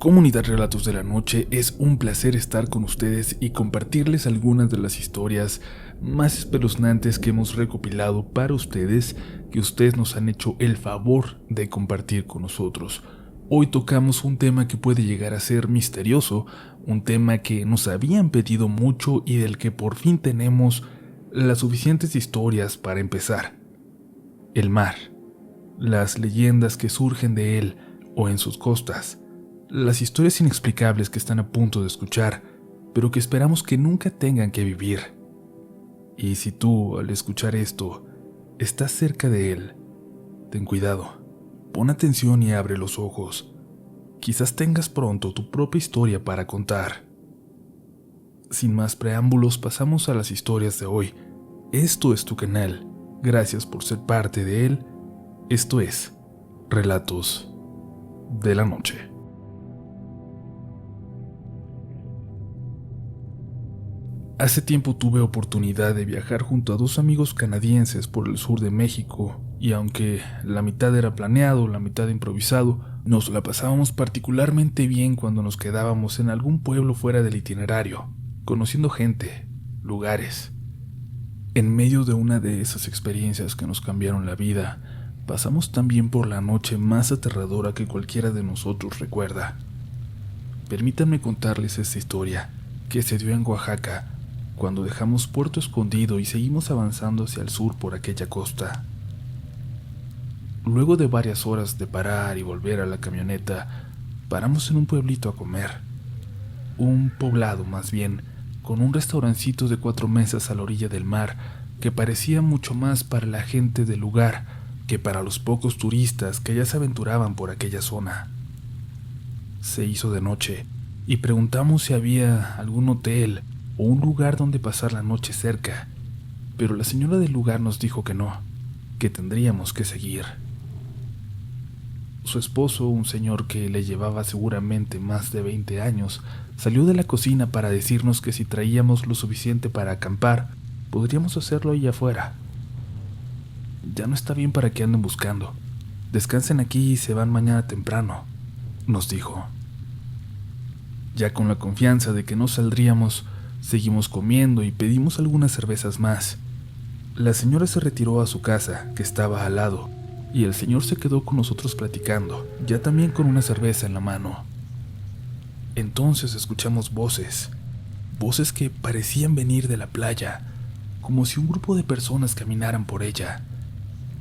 Comunidad Relatos de la Noche, es un placer estar con ustedes y compartirles algunas de las historias más espeluznantes que hemos recopilado para ustedes, que ustedes nos han hecho el favor de compartir con nosotros. Hoy tocamos un tema que puede llegar a ser misterioso, un tema que nos habían pedido mucho y del que por fin tenemos las suficientes historias para empezar. El mar, las leyendas que surgen de él o en sus costas, las historias inexplicables que están a punto de escuchar, pero que esperamos que nunca tengan que vivir. Y si tú, al escuchar esto, estás cerca de él, ten cuidado, pon atención y abre los ojos. Quizás tengas pronto tu propia historia para contar. Sin más preámbulos, pasamos a las historias de hoy. Esto es tu canal. Gracias por ser parte de él. Esto es Relatos de la Noche. Hace tiempo tuve oportunidad de viajar junto a dos amigos canadienses por el sur de México, y aunque la mitad era planeado, la mitad improvisado, nos la pasábamos particularmente bien cuando nos quedábamos en algún pueblo fuera del itinerario, conociendo gente, lugares. En medio de una de esas experiencias que nos cambiaron la vida, pasamos también por la noche más aterradora que cualquiera de nosotros recuerda. Permítanme contarles esta historia, que se dio en Oaxaca, cuando dejamos Puerto Escondido y seguimos avanzando hacia el sur por aquella costa. Luego de varias horas de parar y volver a la camioneta, paramos en un pueblito a comer. Un poblado, más bien, con un restaurancito de 4 mesas a la orilla del mar, que parecía mucho más para la gente del lugar que para los pocos turistas que ya se aventuraban por aquella zona. Se hizo de noche y preguntamos si había algún hotel o un lugar donde pasar la noche cerca, pero la señora del lugar nos dijo que no, que tendríamos que seguir. Su esposo, un señor que le llevaba seguramente más de 20 años, salió de la cocina para decirnos que si traíamos lo suficiente para acampar, podríamos hacerlo ahí afuera. Ya no está bien para que anden buscando. Descansen aquí y se van mañana temprano, nos dijo. Ya con la confianza de que no saldríamos, seguimos comiendo y pedimos algunas cervezas más. La señora se retiró a su casa, que estaba al lado, y el señor se quedó con nosotros platicando, ya también con una cerveza en la mano. Entonces escuchamos voces que parecían venir de la playa, como si un grupo de personas caminaran por ella,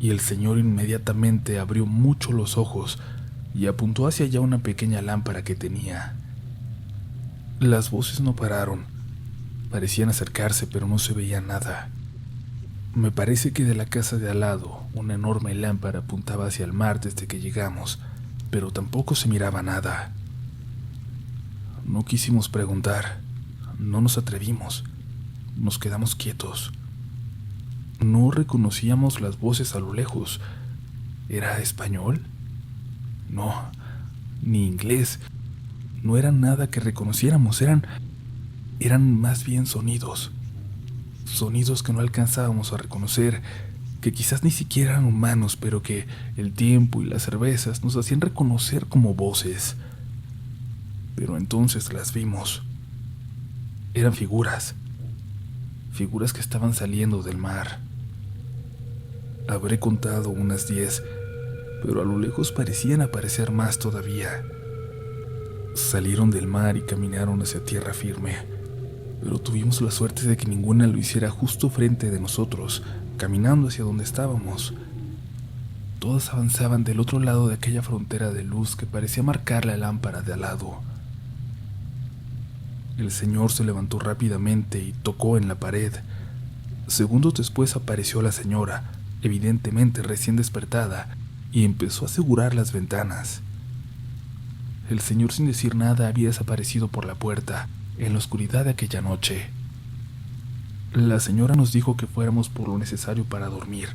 y el señor inmediatamente abrió mucho los ojos y apuntó hacia allá una pequeña lámpara que tenía. Las voces no pararon. Parecían acercarse, pero no se veía nada. Me parece que de la casa de al lado, una enorme lámpara apuntaba hacia el mar desde que llegamos, pero tampoco se miraba nada. No quisimos preguntar, no nos atrevimos, nos quedamos quietos. No reconocíamos las voces a lo lejos. ¿Era español? No, ni inglés. No era nada que reconociéramos, eran más bien sonidos que no alcanzábamos a reconocer, que quizás ni siquiera eran humanos, pero que el tiempo y las cervezas nos hacían reconocer como voces. Pero entonces las vimos. Eran figuras que estaban saliendo del mar. Habré contado unas 10, pero a lo lejos parecían aparecer más todavía. Salieron del mar y caminaron hacia tierra firme, pero tuvimos la suerte de que ninguna lo hiciera justo frente de nosotros, caminando hacia donde estábamos. Todas avanzaban del otro lado de aquella frontera de luz que parecía marcar la lámpara de al lado. El señor se levantó rápidamente y tocó en la pared. Segundos después apareció la señora, evidentemente recién despertada, y empezó a asegurar las ventanas. El señor, sin decir nada, había desaparecido por la puerta, en la oscuridad de aquella noche. La señora nos dijo que fuéramos por lo necesario para dormir,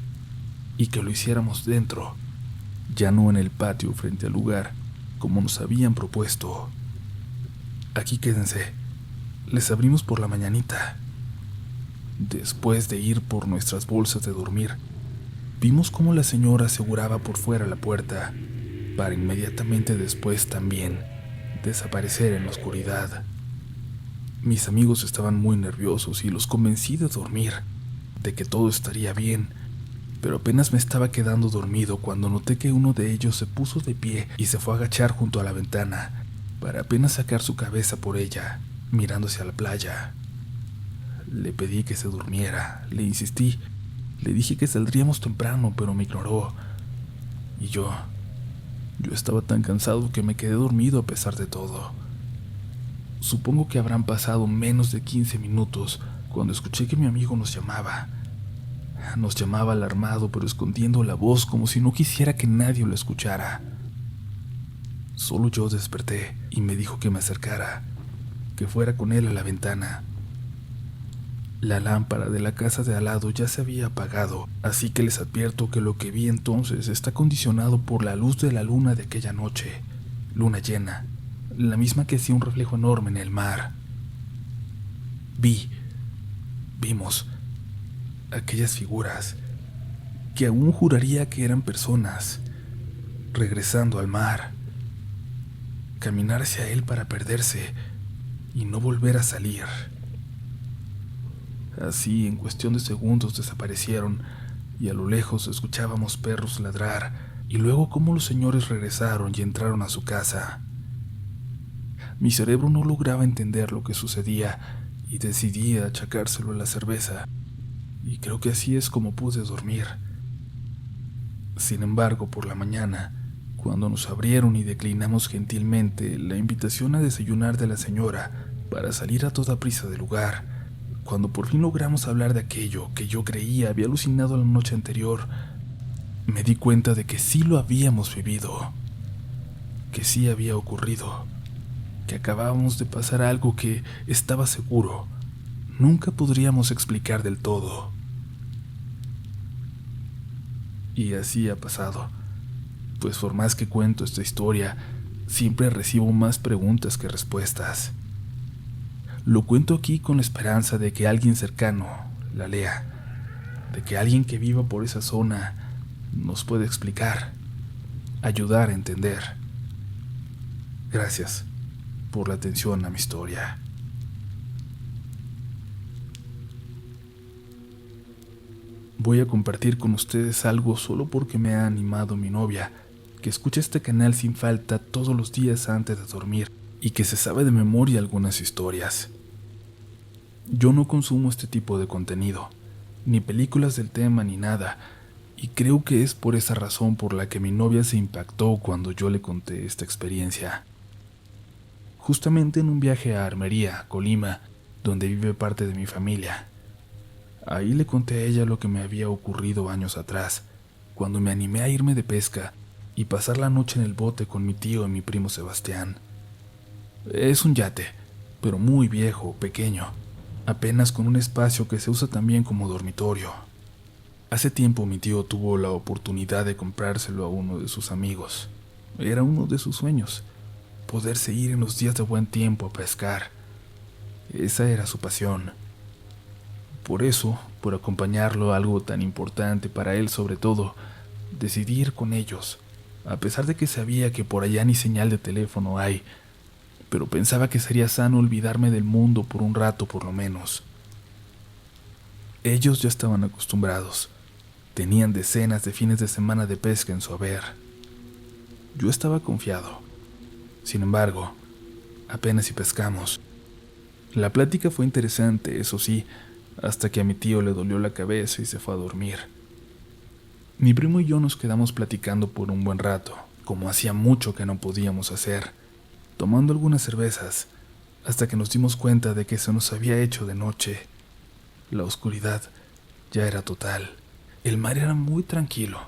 y que lo hiciéramos dentro, ya no en el patio frente al lugar, como nos habían propuesto. Aquí quédense, les abrimos por la mañanita. Después de ir por nuestras bolsas de dormir, vimos cómo la señora aseguraba por fuera la puerta, para inmediatamente después también desaparecer en la oscuridad. Mis amigos estaban muy nerviosos y los convencí de dormir, de que todo estaría bien, pero apenas me estaba quedando dormido cuando noté que uno de ellos se puso de pie y se fue a agachar junto a la ventana para apenas sacar su cabeza por ella, mirando hacia la playa. Le pedí que se durmiera, le insistí, le dije que saldríamos temprano, pero me ignoró. Y yo estaba tan cansado que me quedé dormido a pesar de todo. Supongo que habrán pasado menos de 15 minutos cuando escuché que mi amigo nos llamaba. Nos llamaba alarmado, pero escondiendo la voz como si no quisiera que nadie lo escuchara. Solo yo desperté y me dijo que me acercara, que fuera con él a la ventana. La lámpara de la casa de al lado ya se había apagado, así que les advierto que lo que vi entonces está condicionado por la luz de la luna de aquella noche, luna llena, la misma que hacía un reflejo enorme en el mar. Vimos aquellas figuras que aún juraría que eran personas, regresando al mar, caminar hacia él para perderse y no volver a salir. Así, en cuestión de segundos desaparecieron y a lo lejos escuchábamos perros ladrar y luego cómo los señores regresaron y entraron a su casa. Mi cerebro no lograba entender lo que sucedía y decidí achacárselo a la cerveza, y creo que así es como pude dormir. Sin embargo, por la mañana, cuando nos abrieron y declinamos gentilmente la invitación a desayunar de la señora para salir a toda prisa del lugar, cuando por fin logramos hablar de aquello que yo creía había alucinado la noche anterior, me di cuenta de que sí lo habíamos vivido, que sí había ocurrido, que acabábamos de pasar algo que, estaba seguro, nunca podríamos explicar del todo. Y así ha pasado, pues por más que cuento esta historia, siempre recibo más preguntas que respuestas. Lo cuento aquí con la esperanza de que alguien cercano la lea, de que alguien que viva por esa zona nos pueda explicar, ayudar a entender. Gracias por la atención a mi historia. Voy a compartir con ustedes algo solo porque me ha animado mi novia, que escucha este canal sin falta todos los días antes de dormir y que se sabe de memoria algunas historias. Yo no consumo este tipo de contenido, ni películas del tema ni nada, y creo que es por esa razón por la que mi novia se impactó cuando yo le conté esta experiencia. Justamente en un viaje a Armería, Colima, donde vive parte de mi familia. Ahí le conté a ella lo que me había ocurrido años atrás, cuando me animé a irme de pesca y pasar la noche en el bote con mi tío y mi primo Sebastián. Es un yate, pero muy viejo, pequeño, apenas con un espacio que se usa también como dormitorio. Hace tiempo mi tío tuvo la oportunidad de comprárselo a uno de sus amigos. Era uno de sus sueños, poderse ir en los días de buen tiempo a pescar. Esa era su pasión. Por eso, por acompañarlo a algo tan importante para él sobre todo, decidí ir con ellos, a pesar de que sabía que por allá ni señal de teléfono hay, pero pensaba que sería sano olvidarme del mundo por un rato por lo menos. Ellos ya estaban acostumbrados, tenían decenas de fines de semana de pesca en su haber. Yo estaba confiado. Sin embargo, apenas si pescamos. La plática fue interesante, eso sí, hasta que a mi tío le dolió la cabeza y se fue a dormir. Mi primo y yo nos quedamos platicando por un buen rato, como hacía mucho que no podíamos hacer, tomando algunas cervezas, hasta que nos dimos cuenta de que se nos había hecho de noche. La oscuridad ya era total. El mar era muy tranquilo,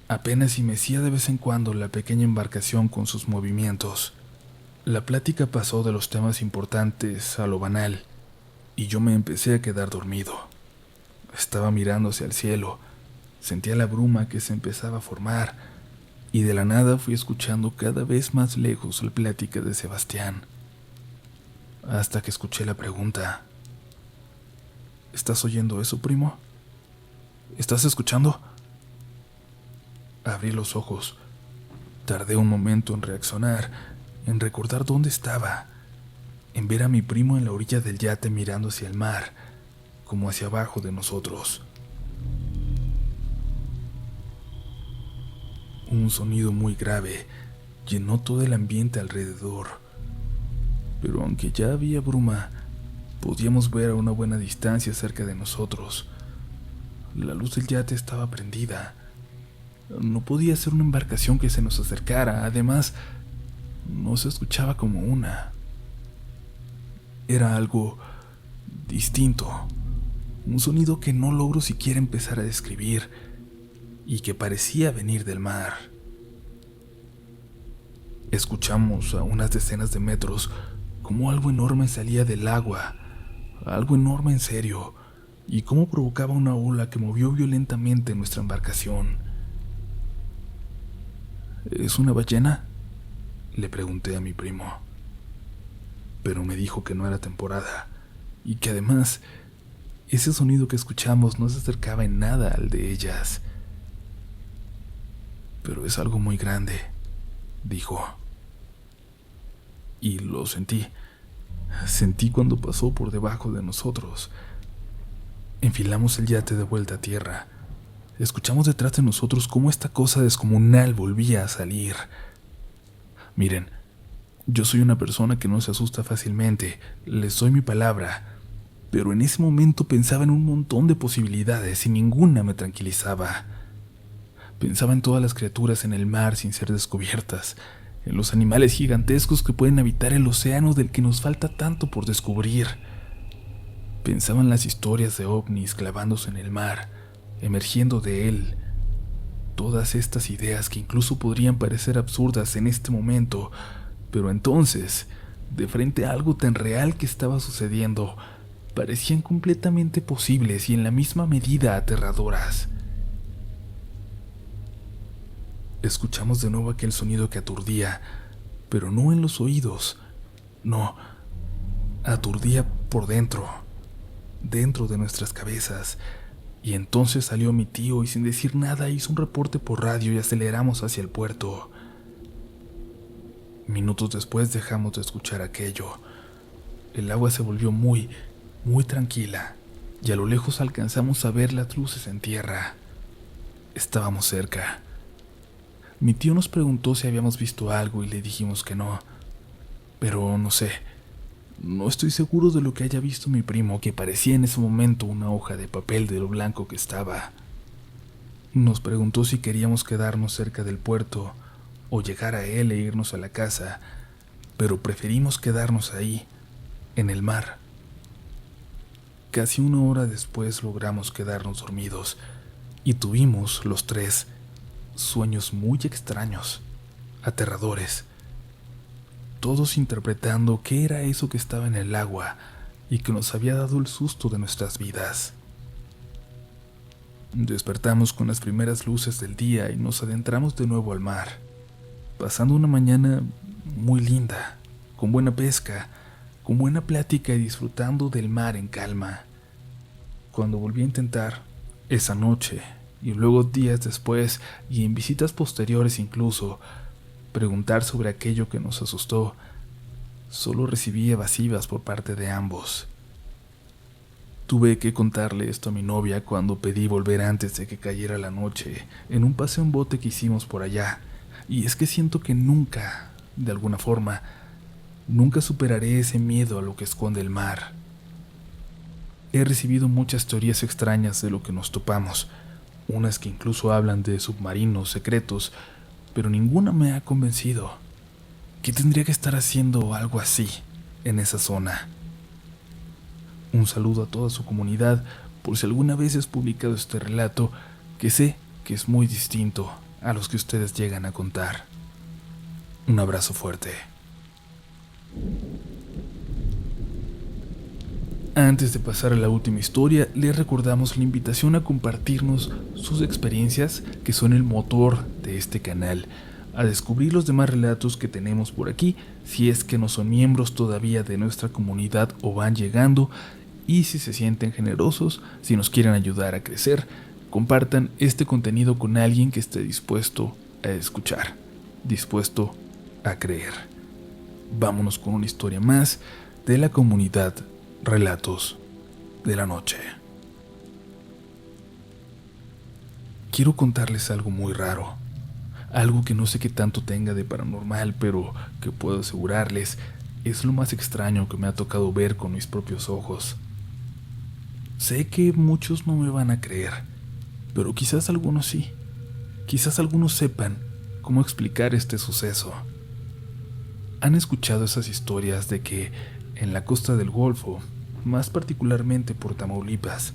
apenas si mecía de vez en cuando la pequeña embarcación con sus movimientos. La plática pasó de los temas importantes a lo banal, y yo me empecé a quedar dormido. Estaba mirando hacia el cielo, sentía la bruma que se empezaba a formar, y de la nada fui escuchando cada vez más lejos la plática de Sebastián, hasta que escuché la pregunta: ¿estás oyendo eso, primo? ¿Estás escuchando? Abrí los ojos. Tardé un momento en reaccionar, en recordar dónde estaba, en ver a mi primo en la orilla del yate mirando hacia el mar, como hacia abajo de nosotros. Un sonido muy grave llenó todo el ambiente alrededor, pero aunque ya había bruma, podíamos ver a una buena distancia cerca de nosotros. La luz del yate estaba prendida. No podía ser una embarcación que se nos acercara, además, no se escuchaba como una. Era algo distinto, un sonido que no logro siquiera empezar a describir y que parecía venir del mar. Escuchamos a unas decenas de metros cómo algo enorme salía del agua, algo enorme en serio, y cómo provocaba una ola que movió violentamente nuestra embarcación. ¿Es una ballena?, le pregunté a mi primo, pero me dijo que no era temporada y que además ese sonido que escuchamos no se acercaba en nada al de ellas. Pero es algo muy grande, dijo. Y lo sentí. Sentí cuando pasó por debajo de nosotros. Enfilamos el yate de vuelta a tierra. Escuchamos detrás de nosotros cómo esta cosa descomunal volvía a salir. Miren, yo soy una persona que no se asusta fácilmente, les doy mi palabra, pero en ese momento pensaba en un montón de posibilidades y ninguna me tranquilizaba. Pensaba en todas las criaturas en el mar sin ser descubiertas, en los animales gigantescos que pueden habitar el océano del que nos falta tanto por descubrir. Pensaba en las historias de ovnis clavándose en el mar, emergiendo de él. Todas estas ideas que incluso podrían parecer absurdas en este momento, pero entonces, de frente a algo tan real que estaba sucediendo, parecían completamente posibles y en la misma medida aterradoras. Escuchamos de nuevo aquel sonido que aturdía, pero no en los oídos, no, aturdía por dentro de nuestras cabezas. Y entonces salió mi tío y sin decir nada hizo un reporte por radio y aceleramos hacia el puerto. Minutos después dejamos de escuchar aquello. El agua se volvió muy tranquila y a lo lejos alcanzamos a ver las luces en tierra. Estábamos cerca. Mi tío nos preguntó si habíamos visto algo y le dijimos que no. Pero no sé, no estoy seguro de lo que haya visto mi primo, que parecía en ese momento una hoja de papel de lo blanco que estaba. Nos preguntó si queríamos quedarnos cerca del puerto o llegar a él e irnos a la casa, pero preferimos quedarnos ahí, en el mar. Casi una hora después logramos quedarnos dormidos y tuvimos, los tres, sueños muy extraños, aterradores, todos interpretando qué era eso que estaba en el agua y que nos había dado el susto de nuestras vidas. Despertamos con las primeras luces del día y nos adentramos de nuevo al mar, pasando una mañana muy linda, con buena pesca, con buena plática y disfrutando del mar en calma. Cuando volví a intentar, esa noche, y luego días después, y en visitas posteriores incluso, preguntar sobre aquello que nos asustó, solo recibí evasivas por parte de ambos. Tuve que contarle esto a mi novia cuando pedí volver antes de que cayera la noche, en un paseo en bote que hicimos por allá, y es que siento que nunca, de alguna forma, nunca superaré ese miedo a lo que esconde el mar. He recibido muchas teorías extrañas de lo que nos topamos, unas que incluso hablan de submarinos secretos, pero ninguna me ha convencido. ¿Qué tendría que estar haciendo algo así en esa zona? Un saludo a toda su comunidad, por si alguna vez has publicado este relato, que sé que es muy distinto a los que ustedes llegan a contar. Un abrazo fuerte. Antes de pasar a la última historia, les recordamos la invitación a compartirnos sus experiencias, que son el motor de este canal, a descubrir los demás relatos que tenemos por aquí, si es que no son miembros todavía de nuestra comunidad o van llegando, y si se sienten generosos, si nos quieren ayudar a crecer, compartan este contenido con alguien que esté dispuesto a escuchar, dispuesto a creer. vámonos con una historia más de la comunidad Relatos de la Noche. Quiero contarles algo muy raro, algo que no sé qué tanto tenga de paranormal, pero que puedo asegurarles es lo más extraño que me ha tocado ver con mis propios ojos. Sé que muchos no me van a creer, pero quizás algunos sí. Quizás algunos sepan cómo explicar este suceso. ¿Han escuchado esas historias de que en la costa del Golfo, más particularmente por Tamaulipas,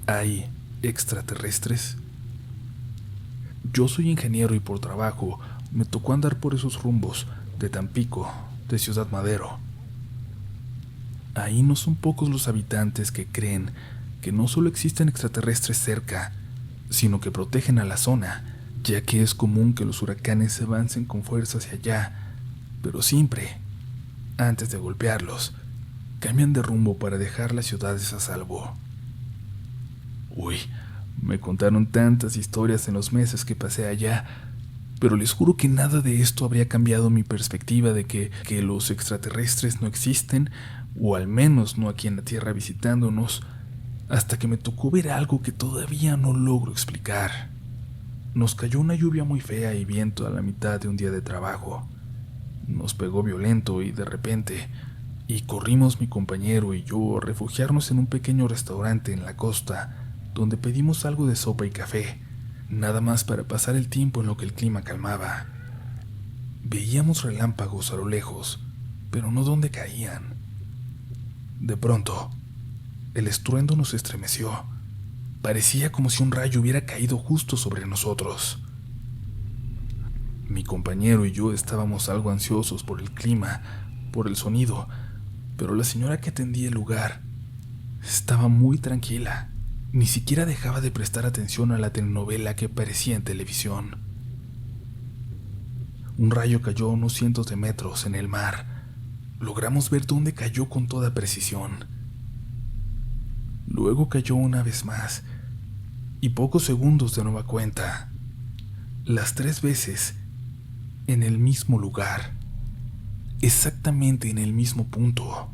hay extraterrestres? Yo soy ingeniero y por trabajo me tocó andar por esos rumbos de Tampico, de Ciudad Madero. Ahí no son pocos los habitantes que creen que no solo existen extraterrestres cerca, sino que protegen a la zona, ya que es común que los huracanes avancen con fuerza hacia allá, pero siempre, antes de golpearlos, cambian de rumbo para dejar las ciudades a salvo. Uy, me contaron tantas historias en los meses que pasé allá, pero les juro que nada de esto habría cambiado mi perspectiva de que los extraterrestres no existen, o al menos no aquí en la Tierra visitándonos, hasta que me tocó ver algo que todavía no logro explicar. Nos cayó una lluvia muy fea y viento a la mitad de un día de trabajo. Nos pegó violento y de repente, y corrimos mi compañero y yo a refugiarnos en un pequeño restaurante en la costa, donde pedimos algo de sopa y café, nada más para pasar el tiempo en lo que el clima calmaba. Veíamos relámpagos a lo lejos, pero no dónde caían. De pronto, el estruendo nos estremeció. Parecía como si un rayo hubiera caído justo sobre nosotros. Mi compañero y yo estábamos algo ansiosos por el clima, por el sonido, pero la señora que atendía el lugar estaba muy tranquila. Ni siquiera dejaba de prestar atención a la telenovela que aparecía en televisión. Un rayo cayó a unos cientos de metros en el mar. Logramos ver dónde cayó con toda precisión. Luego cayó una vez más, y pocos segundos de nueva cuenta. Las 3 veces, en el mismo lugar, exactamente en el mismo punto.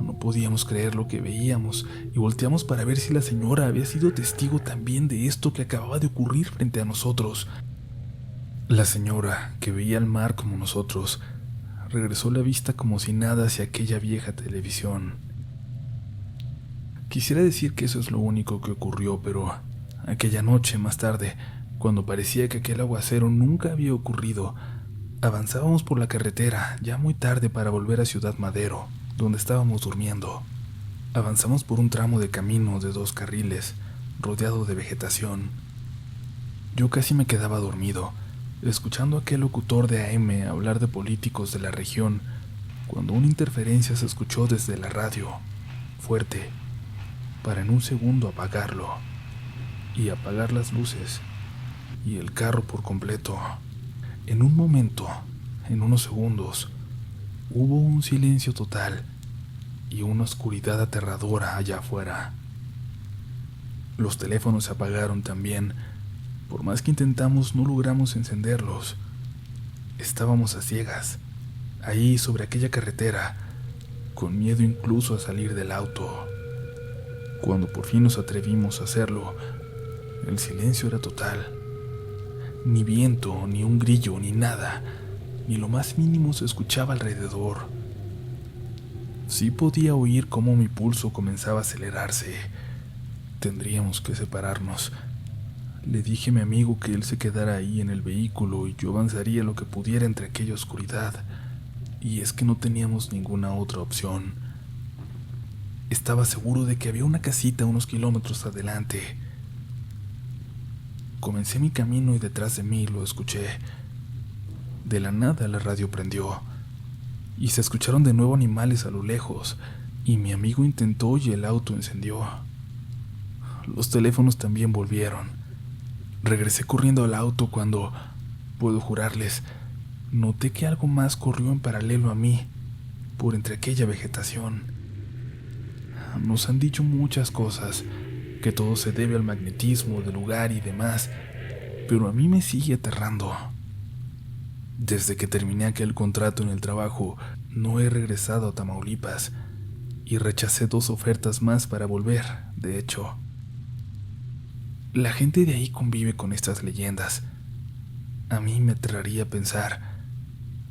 No podíamos creer lo que veíamos y volteamos para ver si la señora había sido testigo también de esto que acababa de ocurrir frente a nosotros. La señora, que veía el mar como nosotros, regresó la vista como si nada hacia aquella vieja televisión. Quisiera decir que eso es lo único que ocurrió, pero aquella noche más tarde, cuando parecía que aquel aguacero nunca había ocurrido, avanzábamos por la carretera ya muy tarde para volver a Ciudad Madero, donde estábamos durmiendo. Avanzamos por un tramo de camino de 2 carriles, rodeado de vegetación. Yo casi me quedaba dormido, escuchando a aquel locutor de AM hablar de políticos de la región, cuando una interferencia se escuchó desde la radio, fuerte, para en un segundo apagarlo, y apagar las luces, y el carro por completo. En un momento, en unos segundos, hubo un silencio total y una oscuridad aterradora allá afuera. Los teléfonos se apagaron también. Por más que intentamos, no logramos encenderlos. Estábamos a ciegas, ahí sobre aquella carretera, con miedo incluso a salir del auto. Cuando por fin nos atrevimos a hacerlo, el silencio era total. Ni viento, ni un grillo, ni nada, ni lo más mínimo se escuchaba alrededor. Sí podía oír cómo mi pulso comenzaba a acelerarse. Tendríamos que separarnos. Le dije a mi amigo que él se quedara ahí en el vehículo y yo avanzaría lo que pudiera entre aquella oscuridad. Y es que no teníamos ninguna otra opción. Estaba seguro de que había una casita unos kilómetros adelante. Comencé mi camino y detrás de mí lo escuché. De la nada la radio prendió y se escucharon de nuevo animales a lo lejos, y mi amigo intentó y el auto encendió. Los teléfonos también volvieron. Regresé corriendo al auto cuando, puedo jurarles, noté que algo más corrió en paralelo a mí, por entre aquella vegetación. Nos han dicho muchas cosas, que todo se debe al magnetismo del lugar y demás, pero a mí me sigue aterrando. Desde que terminé aquel contrato en el trabajo, no he regresado a Tamaulipas y rechacé 2 ofertas más para volver, de hecho. La gente de ahí convive con estas leyendas. A mí me aterraría pensar,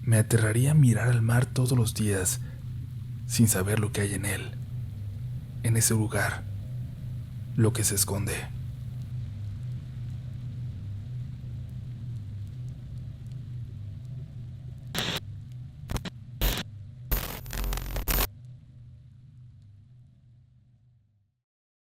me aterraría mirar al mar todos los días sin saber lo que hay en él, en ese lugar, lo que se esconde.